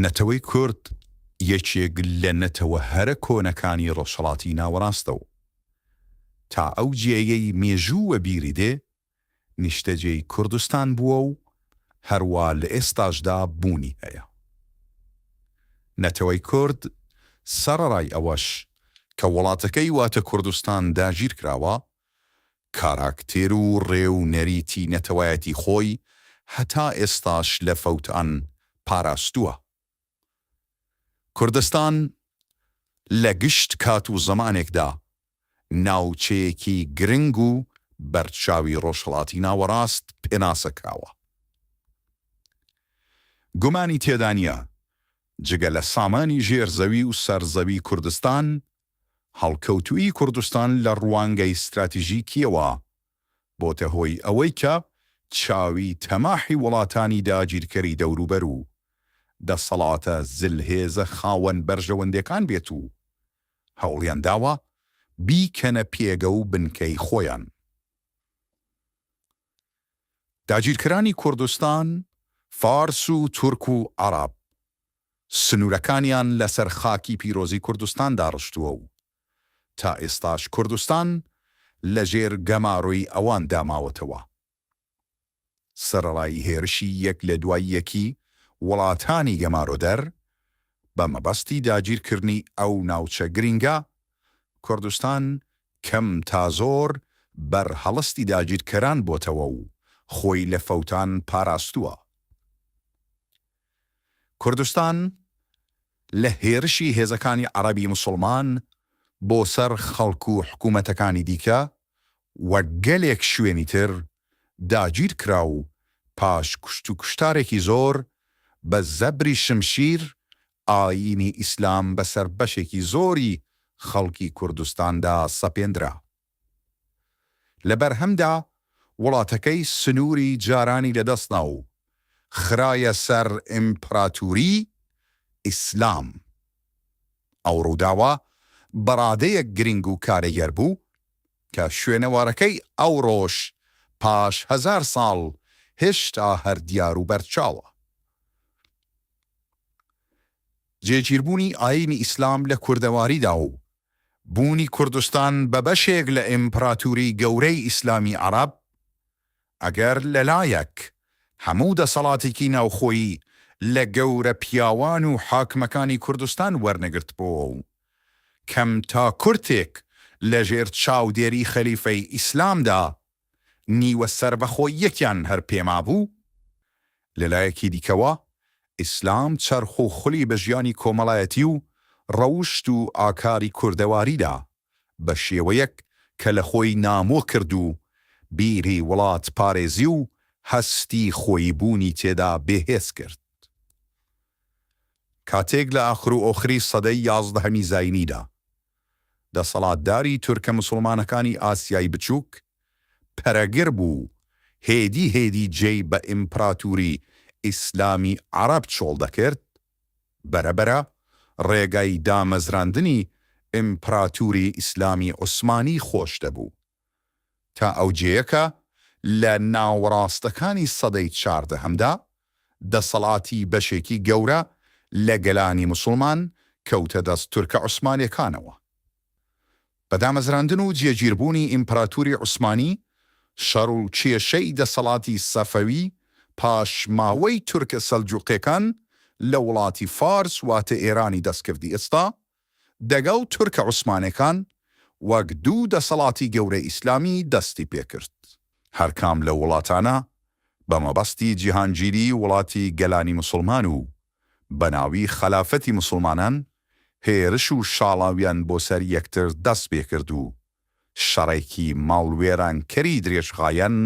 نەتەوەی کورد یەکێک لە نەتەوە هەرە کۆنەکانی ڕۆژهەڵاتی ناوەڕاستە و تا ئەو جێیەی مێژووە بیری دێ نیشتەجێی کوردستان بووە و هەروە لە ئێستاشدا بوونی هەیە. نەتەوەی کورد سەرەڕای ئەوەش کە وڵاتەکەی واتە کوردستان داگیر کراوە، کاراکتێر و ڕێ و نەریتی نەتەوایەتی خۆی هەتا ئێستاش لە فەوتان پاراستووە. کوردستان لە گشت کات و زەمانێکدا ناوچەیەکی گرنگ و بەرچاوی ڕۆژهەڵاتی ناوەڕاست پێناسەکراوە. گومانی تێدا نییە جگە لە سامانی ژێرزەوی و سەرزەوی کوردستان، هەڵکەوتووی کوردستان لە ڕوانگەی استراتیژیکیەوە بۆتە هۆی ئەوەی کە چاوی تەماحی وڵاتانی داگیرکەری دەوروبەر و دەسەڵاتە زلهێزە خاوەن بەرژەوەندەکان بێت و هەوڵیان داوە بیکەنە پێگە و بنکەی خۆیان. داگیرکەرانی کوردستان، فارس و تورک و عەرەب سنوورەکانیان لەسەر خاکی پیرۆزی کوردستان داڕشتووە و تا ئێستاش کوردستان لەژێر گەماڕۆی ئەوان داماوەتەوە. سەرەڕای هێرشی یەک لە دوای یەکی وڵاتانی گەمارۆدەر بە مەبەستی داگیرکردنی ئەو ناوچە گرینگە، کوردستان کەم تا زۆر بەرهەڵستی داگیرکەران بۆتەوە و خۆی لە فەوتان پاراستووە. کوردستان لە هێرشی هێزەکانی عەرەبی موسڵمان بۆ سەر خەڵک و حکوومەتەکانی دیکە وەک گەلێک شوێنی تر داگیر کرا و پاش کوشت و کوشتارێکی زۆر بە زەبری شمشیر ئایینی ئیسلام بەسەر بەشێکی زۆری خەڵکی کوردستاندا سەپێندرا. لەبەرهەمدا وڵاتەکەی سنووری جارانی لەدەستنا و خرایە سەر ئیمپراتوری ئیسلام. ئەو ڕووداوە بەڕادەیەک گرنگ و کارەگەر بوو کە شوێنەوارەکەی ئەو ڕۆژ پاش 1000 ساڵ هێشتا هەر دیار و بەرچاوە. جێگیربوونی ئایینی ئیسلام لە کوردەواریدا و بوونی کوردستان بە بەشێک لە ئیمپراتوری گەورەی ئیسلامی عەرەب ئەگەر لەلایەک هەموو دەسەڵاتێکی ناوخۆیی لە گەورە پیاوان و حاکمەکانی کوردستان وەرنەگرتبووە و کەم تا کورتێک لەژێر چاودێری خەلیفەی ئیسلامدا نیوە سەربەخۆی یەکیان هەر پێما بوو، لەلایەکی دیکەوە ئیسلام چەرخ و خولی بە ژیانی کۆمەڵایەتی و ڕەوشت و ئاکاری کوردەواریدا بە شێوەیەک کە لە خۆی نامۆ کرد و بیری وڵات پارێزی و هەستی خۆی بوونی تێدا بێهێز کرد. کاتێک لە ئاخر و ئۆخری سەدەی 11 زاینیدا دەسەڵاتداری تورکە موسڵمانەکانی ئاسیای بچووک پەرەگر بوو هێدی جێی بە ئیمپراتوری ئیسلامی عەرەب چۆڵ دەکرد، بەرەبەرە ڕێگای دامەزراندنی ئیمپراتوری ئیسلامی عوسمانی خۆش دەبوو تا ئەو جێیەکە لە ناوەڕاستەکانی سەدەی 14هەمدا دەسەڵاتی بەشێکی گەورە لە گەلانی موسڵمان کەوتە دەست تورکە عوسمانیەکانەوە. بە دامەزراندن و جێگیربوونی ئیمپراتوری عوسمانی، شەڕ و کێشەی دەسەڵاتی سەفەوی پاش ماوەی تورکە سەلجوقیەکان لە وڵاتی فارس واتە ئێرانی دەستکردی ئێستا دەگەڵ تورکە عوسمانیەکان وەک دوو دەسەڵاتی گەورەی ئیسلامی دەستی پێکرد. هەرکام لە وڵاتانە بە مەبەستی جیهانگیری وڵاتی گەلانی موسڵمان و بەناوی خەلافەتی موسڵمانان هێرش و شاڵاویان بۆ سەر یەکتر دەست پێکرد و شەڕێکی ماڵوێرانکەری درێژخایەن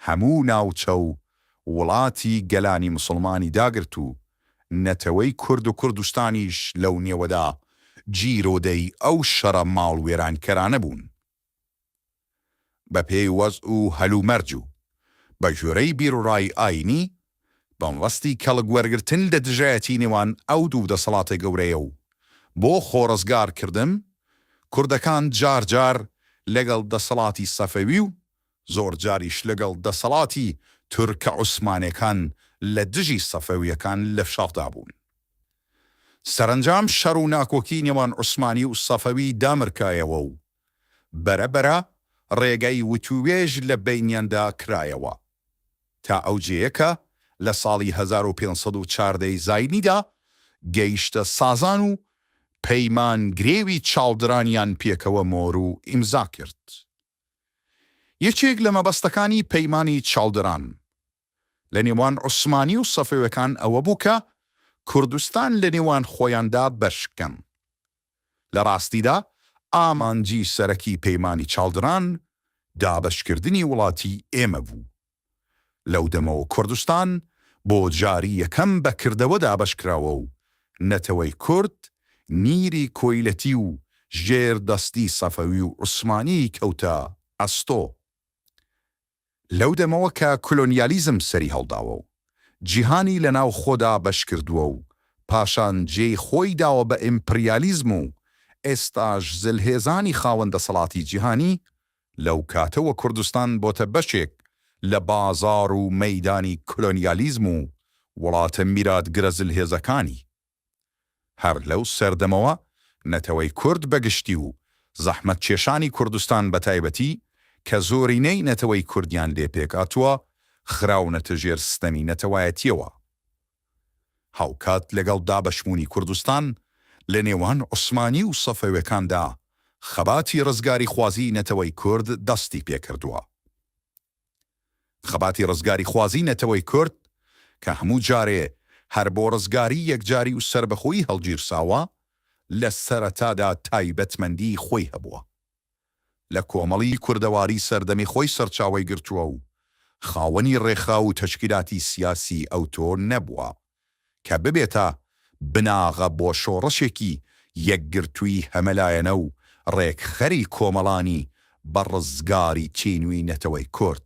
هەموو ناوچە و وڵاتی گەلانی موسڵمانی داگرت و نەتەوەی کورد و کوردستانیش لەو نێوەدا جیرۆدەی ئەو شەڕە ماڵوێرانکەرانە بوون. بە پێی وەزع و هەلومەرج و بە ژێرەی بیرڕای ئاینی بەمەبەستی کەڵک وەرگرتن لە دژایەتی نێوان ئەو دوو دەسەڵاتە گەورەیە و بۆ خۆڕزگارکردن کوردەکان جار لەگەڵ دەسەڵاتی سەفەوی و زۆر جاریش لەگەڵ دەسەڵاتی تورکە عوسمانیەکان لە دژی سەفەویەکان لە فشاردا بوون. سەرنجام شەڕ و ناکۆکی نێوان عوسمانی و سەفەوی دامرکایەوە و بەرەبەرە ڕێگەی وتوێژ لە بینیاندا کرایەوە تا ئەو جێیەکە لە ساڵی 1514 زاینیدا گەیشتە سازان و پەیمان گرێوی چاڵدرانیان پێکەوە مۆر و ئیمزا کرد. یەکێک لە مەبەستەکانی پەیمانی چاڵدران لە نێوان عوسمانی و سەفەویەکان ئەوە بوو کە کوردستان لە نێوان خۆیاندا بەشکەن. لە ڕاستیدا ئامانجی سەرەکی پەیمانی چاڵدران دابەشکردنی وڵاتی ئێمە بوو. لەو دەمەوە کوردستان بۆ جاری یەکەم بەکردەوە دابەشکراوە و نەتەوەی کورد نیری کۆیلەتی و ژێر دەستی سەفەوی و عوسمانی کەوتە ئەستۆ. لەو دەمەوە کە کۆلۆنیالیزم سەری هەڵداوە و جیهانی لەناو خۆدا بەشکردووە و پاشان جێی خۆی داوە بە ئیمپریالیزم و ئێستاش زلهێزانی خاوەندە سەڵاتی جیهانی، لەو کاتەوە کوردستان بۆتە بەشێک لە بازار و مەیدانی کۆلۆنیالیزم و وڵاتە میراتگرە زلهێزەکانی. هەر لەو سەردەمەوە نەتەوەی کورد بەگشتی و زەحمەت کێشانی کوردستان بەتایبەتی کە زۆرینەی نەتەوەی کوردیان لێ پێکاتووە خراونەتە ژێر سیستەمی نەتەوایەتیەوە. هاوکات لەگەڵ دابەشموونی کوردستان لە نێوان عوسمانی و سەفەویەکاندا خەباتی ڕزگاری خوازی نەتەوەی کورد دەستی پێکردووە. خەباتی ڕزگاری خوازی نەتەوەی کورد کە هەموو جارێ هەر بۆ ڕزگاری یەکجاری و سربەخۆیی هەڵگیرساوە لە سەرەتادا تایبەتمەندی خۆی هەبووە. لە کۆمەڵی کوردەواری سەردەمی خۆی سەرچاوەی گرتووە و خاوەنی ڕێخا و تەشکیلاتی سیاسی ئەوتۆ نەبووە کە ببێتە بناغە بۆ شۆڕەشێکی یەکگرتووی هەمەلایەنە و ڕێکخەری کۆمەڵانی بە ڕزگاری چینوی نەتەوەی کورد.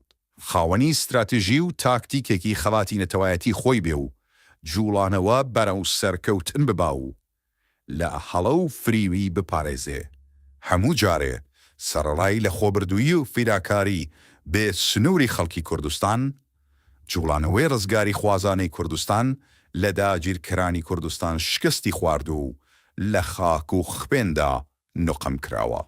خاوەنی استراتیژی و تاکتیکێکی خەباتی نەتەوایەتی خۆی بێ و جوڵانەوە بەرەو سەرکەوتن ببا و لە هەڵە و فریوی بپارێزێ. هەموو جارێ سەرڕای لە خۆبردووی و فیراکاری بێ سنووری خەڵکی کوردستان، جوڵانەوەی ڕزگاری خوازانەی کوردستان لە داگیرکەرانی کوردستان شکستی خوارد و لە خاک و خوێندا نوقم کراوە.